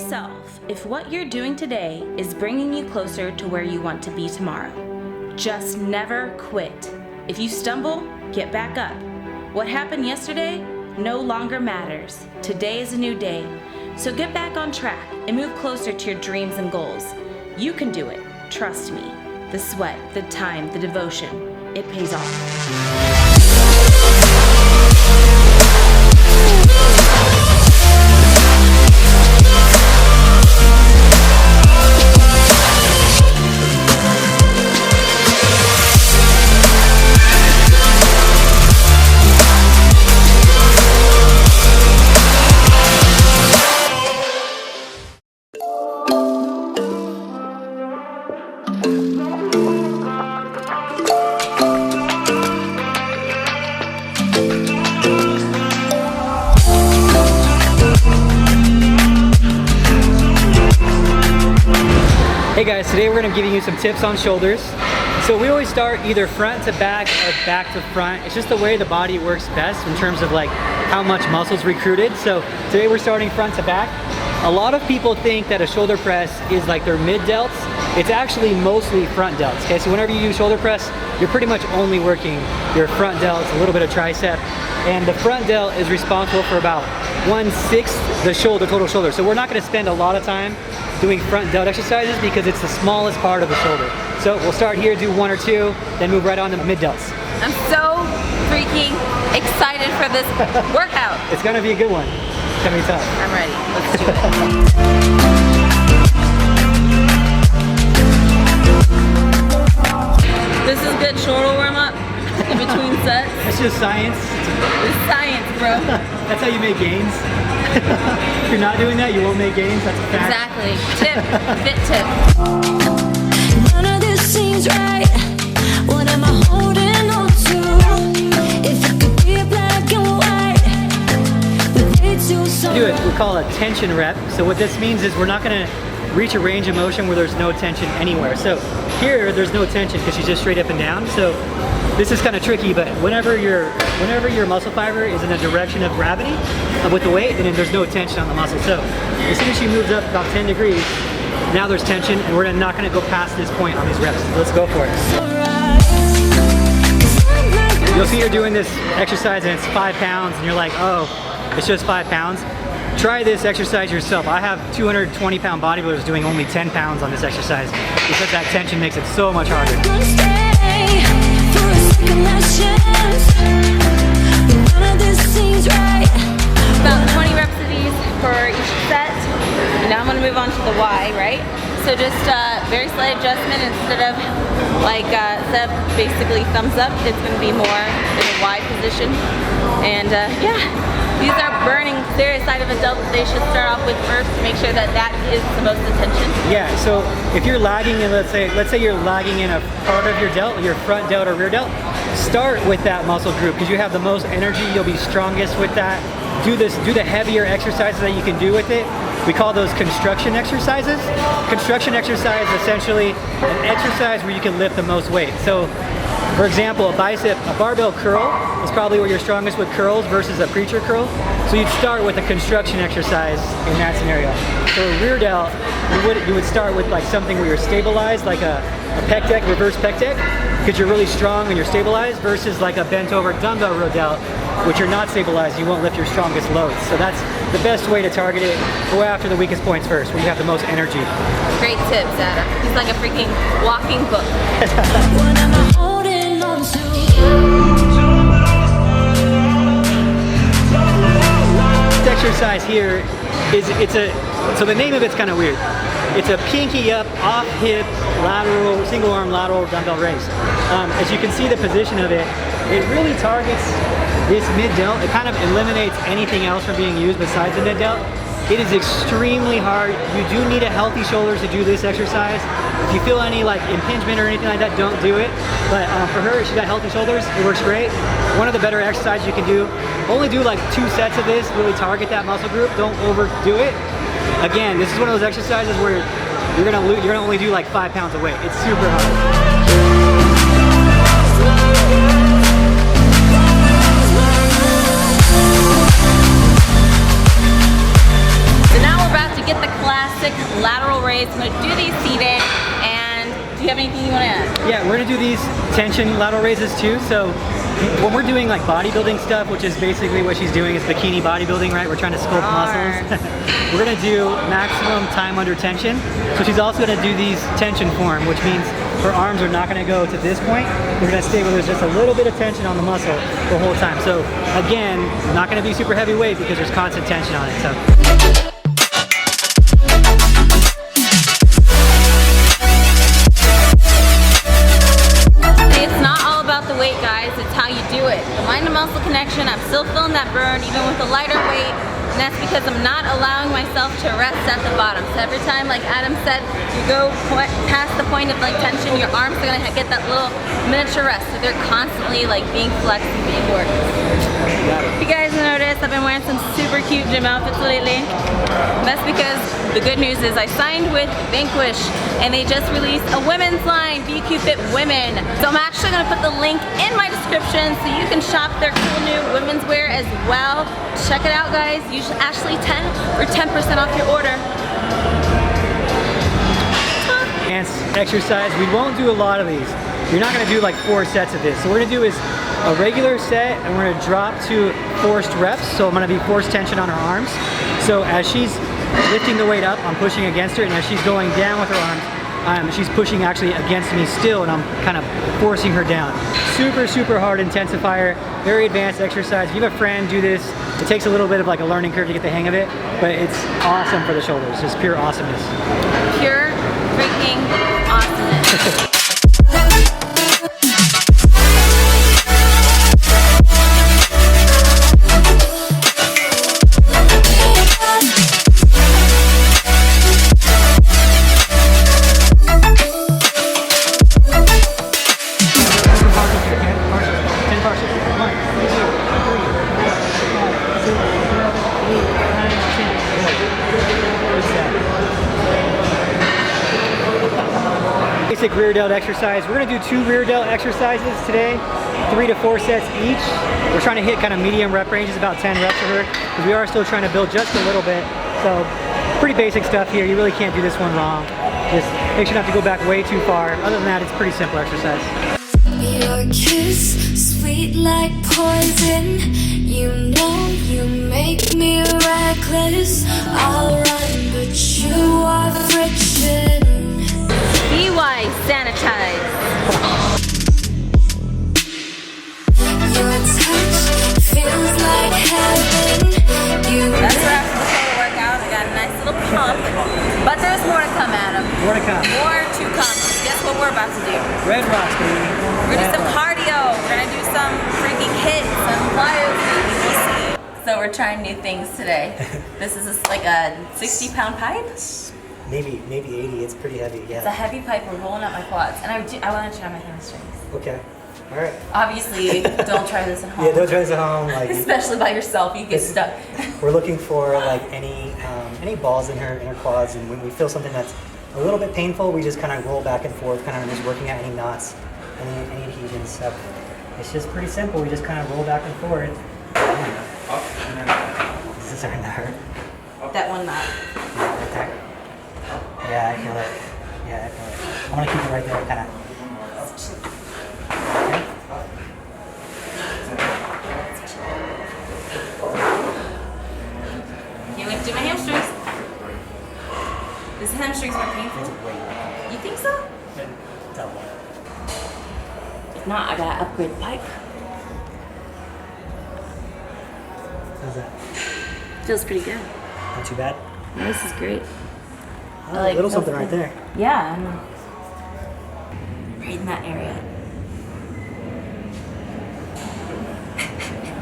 yourself if what you're doing today is bringing you closer to where you want to be tomorrow. Just never quit. If you stumble, get back up. What happened yesterday no longer matters. Today is a new day. So get back on track and move closer to your dreams and goals. You can do it. Trust me. The sweat, the time, the devotion, it pays off. Hey guys, today we're going to give you some tips on shoulders. So we always start either front to back or back to front. It's just the way the body works best in terms of like how much muscle's recruited. So today we're starting front to back. A lot of people think that a shoulder press is like their mid delts. It's actually mostly front delts. Okay, so whenever you do shoulder press, you're pretty much only working your front delts, a little bit of tricep, and the front delt is responsible for about 1/6 the shoulder, total shoulder. So we're not going to spend a lot of time doing front delt exercises because it's the smallest part of the shoulder. So we'll start here, do 1 or 2, then move right on to mid delts. I'm so freaking excited for this workout. It's going to be a good one. It's going to be tough. I'm ready. Let's do it. This is good shoulder warm up in between sets. It's just science. It's science, bro. That's how you make gains. If you're not doing that, you won't make gains. That's a fact. Exactly. Tip. Fit tip. None of this seems right. What am I holding on to? If it could be black and white, would they do something? Do it. We call it a tension rep. So what this means is we're not going to reach a range of motion where there's no tension anywhere. So here, there's no tension because she's just straight up and down. So this is kind of tricky, but whenever your muscle fiber is in the direction of gravity with the weight, then there's no tension on the muscle. So as soon as she moves up about 10 degrees, now there's tension, and we're not going to go past this point on these reps. So let's go for it. You'll see you're doing this exercise and it's 5 pounds, and you're like, oh, it's just 5 pounds. Try this exercise yourself. I have 220-pound bodybuilders doing only 10 pounds on this exercise because that tension makes it so much harder. About 20 reps of these for each set. And now I'm going to move on to the Y, right? So just very slight adjustment. Instead of like basically thumbs up, it's going to be more in a Y position. And yeah, these are burning serious side of a delt that they should start off with first to make sure that that is the most attention. Yeah, so if you're lagging in, let's say you're lagging in a part of your delt, your front delt or rear delt, start with that muscle group because you have the most energy, you'll be strongest with that. Do the heavier exercises that you can do with it. We call those construction exercises. Construction exercise is essentially an exercise where you can lift the most weight. So for example, a barbell curl is probably where you're strongest with curls versus a preacher curl. So you'd start with a construction exercise in that scenario. So a rear delt, you would start with like something where you're stabilized, like a pec deck, reverse pec deck, because you're really strong and you're stabilized, versus like a bent over dumbbell row delt, which you're not stabilized, you won't lift your strongest loads. So that's the best way to target it. Go after the weakest points first, where you have the most energy. Great tips, Adam. He's like a freaking walking book. What am I holding on to? This exercise here is, so the name of it's kind of weird. It's a pinky up, off hip, lateral, single arm lateral dumbbell raise. As you can see the position of it, it really targets this mid delt. It kind of eliminates anything else from being used besides the mid delt. It is extremely hard. You do need a healthy shoulder to do this exercise. If you feel any like impingement or anything like that, don't do it. But for her, she got healthy shoulders. It works great. One of the better exercises you can do. Only do like 2 sets of this. Really target that muscle group. Don't overdo it. Again, this is one of those exercises where you're gonna only do like 5 pounds of weight. It's super hard. So now we're about to get the class elastic lateral raise. I'm gonna do these seated, and do you have anything you wanna add? Yeah, we're gonna do these tension lateral raises too. So when we're doing like bodybuilding stuff, which is basically what she's doing is bikini bodybuilding, right? We're trying to sculpt muscles. We're gonna do maximum time under tension. So she's also gonna do these tension form, which means her arms are not gonna go to this point. They're gonna stay where there's just a little bit of tension on the muscle the whole time. So again, not gonna be super heavy weight because there's constant tension on it. So. Weight, guys, it's how you do it. The mind to muscle connection, I'm still feeling that burn even with a lighter weight, and that's because I'm not allowing myself to rest at the bottom. So every time, like Adam said, you go past the point of like tension, your arms are gonna get that little miniature rest. So they're constantly like being flexed and being worked. If you guys noticed, I've been wearing some super cute gym outfits lately. That's because the good news is I signed with Vanquish and they just released a women's line, VQFit Women. So I'm actually gonna put the link in my description so you can shop their cool new women's wear as well. Check it out, guys. Use Ashley10 for 10% off your order. Exercise, we won't do a lot of these. You're not gonna do like 4 sets of this. So what we're gonna do is a regular set and we're gonna drop to forced reps. So I'm gonna be forced tension on her arms. So as she's lifting the weight up, I'm pushing against her, and as she's going down with her arms, she's pushing actually against me still, and I'm kind of forcing her down. Super, super hard intensifier, very advanced exercise. If you have a friend, do this. It takes a little bit of like a learning curve to get the hang of it, but it's awesome for the shoulders. Just pure awesomeness. Pure freaking awesomeness. Basic rear delt exercise. We're gonna do 2 rear delt exercises today, 3 to 4 sets each. We're trying to hit kind of medium rep ranges, about 10 reps for her, because we are still trying to build just a little bit. So pretty basic stuff here. You really can't do this one wrong. Just make sure not to go back way too far. Other than that, it's pretty simple exercise. Your kiss, sweet like poison. You know you make me reckless. I'll run, but you are friction. BY sanitize. Your touch feels like heaven. That's where after the shoulder workout, I got a nice little pump. But there's more to come, Adam. More to come. More to come. Guess what we're about to do? Red rocks, baby. We're gonna do some cardio. We're gonna do some freaking hits, some plyos. So we're trying new things today. This is like a 60-pound pipe. Maybe 80. It's pretty heavy. Yeah. It's a heavy pipe. We're rolling up my quads, and I want to try my hamstrings. Okay. All right. Obviously, don't try this at home. Yeah, don't try this at home. Like, especially by yourself, you get stuck. We're looking for like any balls in her quads, and when we feel something that's a little bit painful, we just kind of roll back and forth, kind of just working at any knots, any adhesions. So it's just pretty simple. We just kind of roll back and forth. Is this starting to hurt? That one knot. Yeah, right there. Yeah, I feel it. Yeah, I feel it. I want to keep it right there, kind of. Okay. Can't wait to do my hamstrings. This hamstrings are painful. You think so? Double. If not, I gotta upgrade the pipe. How's that? Feels pretty good. Not too bad? No, this is great. Oh, a little something right there. Yeah, I'm right in that area.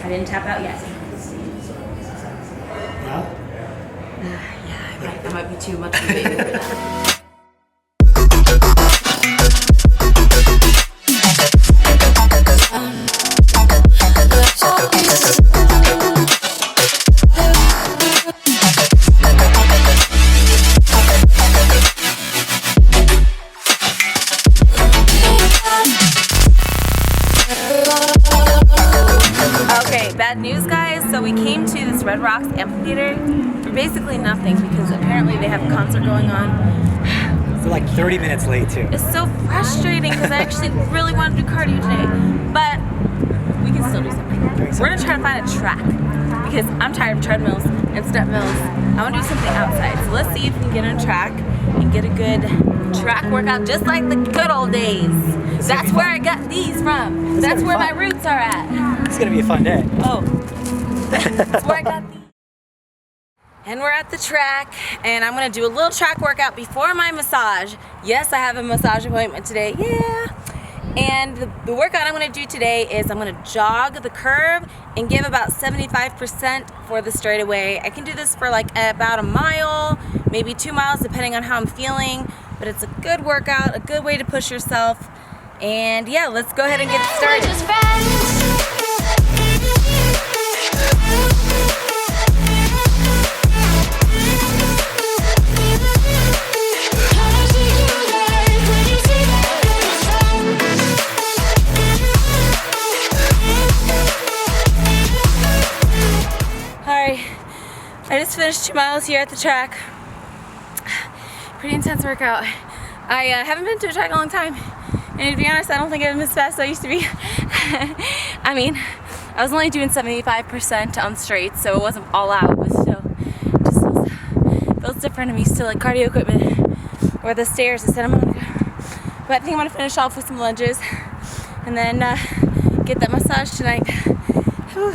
I didn't tap out yet. No? Yeah, I might be too much of a baby for that. Okay, bad news, guys. So we came to this Red Rocks amphitheater for basically nothing because apparently they have a concert going on. We're like 30 minutes late too. It's so frustrating because I actually really want to do cardio today, but we can still do something. We're gonna try to find a track because I'm tired of treadmills and step mills. I want to do something outside. So let's see if we can get on a track and get a good track workout just like the good old days. That's where I got these from. That's where my roots are at. It's gonna be a fun day. Oh, that's where I got these. And we're at the track, and I'm gonna do a little track workout before my massage. Yes, I have a massage appointment today, yeah. And the workout I'm gonna do today is I'm gonna jog the curve and give about 75% for the straightaway. I can do this for like about a mile, maybe 2 miles, depending on how I'm feeling. But it's a good workout, a good way to push yourself. And yeah, let's go ahead and get started. Alright, I just finished 2 miles here at the track. Pretty intense workout. I haven't been to a track in a long time, and to be honest, I don't think I'm as fast as I used to be. I mean, I was only doing 75% on straight, so it wasn't all out, but still, it just feels different. I'm used to like cardio equipment or the stairs instead of Monica. But I think I'm gonna finish off with some lunges and then get that massage tonight. Whew.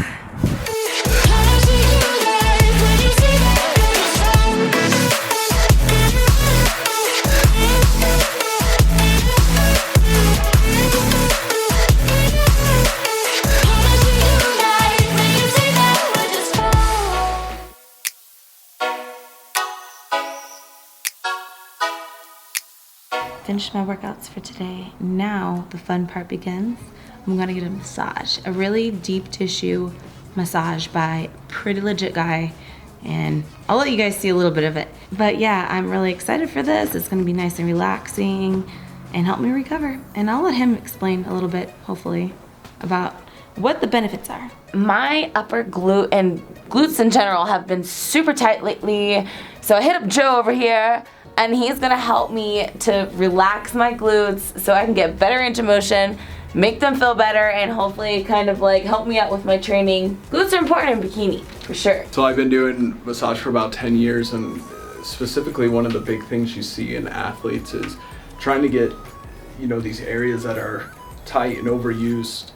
Finished my workouts for today. Now the fun part begins. I'm gonna get a massage, a really deep tissue massage by a pretty legit guy, and I'll let you guys see a little bit of it. But yeah, I'm really excited for this. It's gonna be nice and relaxing and help me recover. And I'll let him explain a little bit, hopefully, about what the benefits are. My upper glute and glutes in general have been super tight lately, so I hit up Joe over here, and he's gonna help me to relax my glutes so I can get better range of motion, make them feel better, and hopefully kind of like help me out with my training. Glutes are important in bikini, for sure. So I've been doing massage for about 10 years, and specifically one of the big things you see in athletes is trying to get, you know, these areas that are tight and overused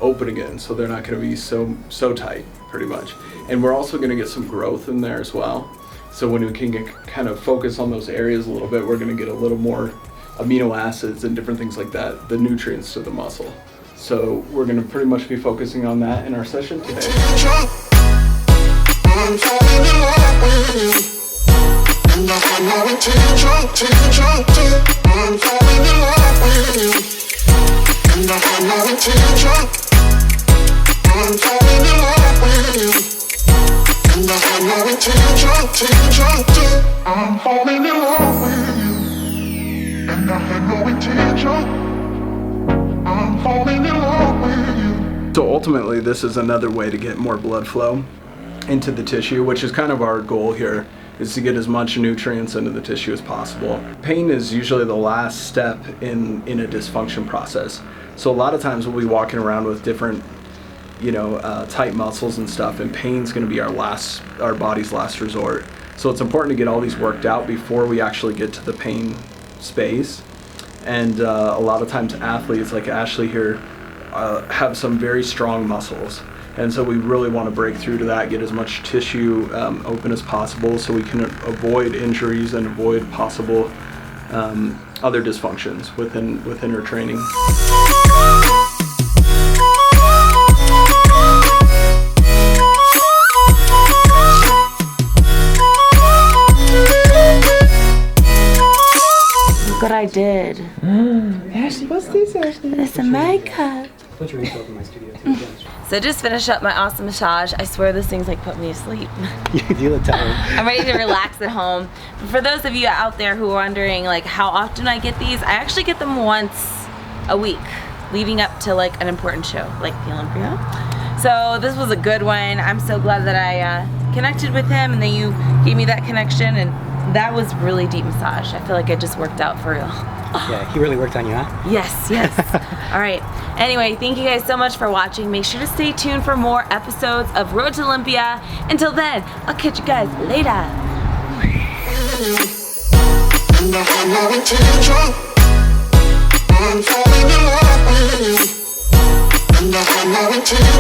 open again, so they're not gonna be so tight, pretty much. And we're also gonna get some growth in there as well. So when we can kind of focus on those areas a little bit, we're gonna get a little more amino acids and different things like that, the nutrients to the muscle. So we're gonna pretty much be focusing on that in our session today. I'm falling in love with you, and I had no intention. I'm falling in love with you. So ultimately, this is another way to get more blood flow into the tissue, which is kind of our goal here, is to get as much nutrients into the tissue as possible. Pain is usually the last step in a dysfunction process. So a lot of times we'll be walking around with different, you know, tight muscles and stuff, and pain's going to be our body's last resort. So it's important to get all these worked out before we actually get to the pain space. And a lot of times athletes like Ashley here have some very strong muscles, and so we really want to break through to that, get as much tissue open as possible so we can avoid injuries and avoid possible other dysfunctions within her training. Look what I did. Ashley, what's this, Ashley? It's a makeup. Put your info in my studio too. So I just finished up my awesome massage. I swear this thing's like put me to sleep. You look tired. I'm ready to relax at home. But for those of you out there who are wondering like how often I get these, I actually get them once a week leading up to like an important show like the Olympia. So this was a good one. I'm so glad that I connected with him, and then you gave me that connection, and that was really deep massage. I feel like it just worked out for real. Yeah, he really worked on you, huh? Yes. All right. Anyway, thank you guys so much for watching. Make sure to stay tuned for more episodes of Road to Olympia. Until then, I'll catch you guys later. And I have no intention. I'm falling in love with you. And I have no intention.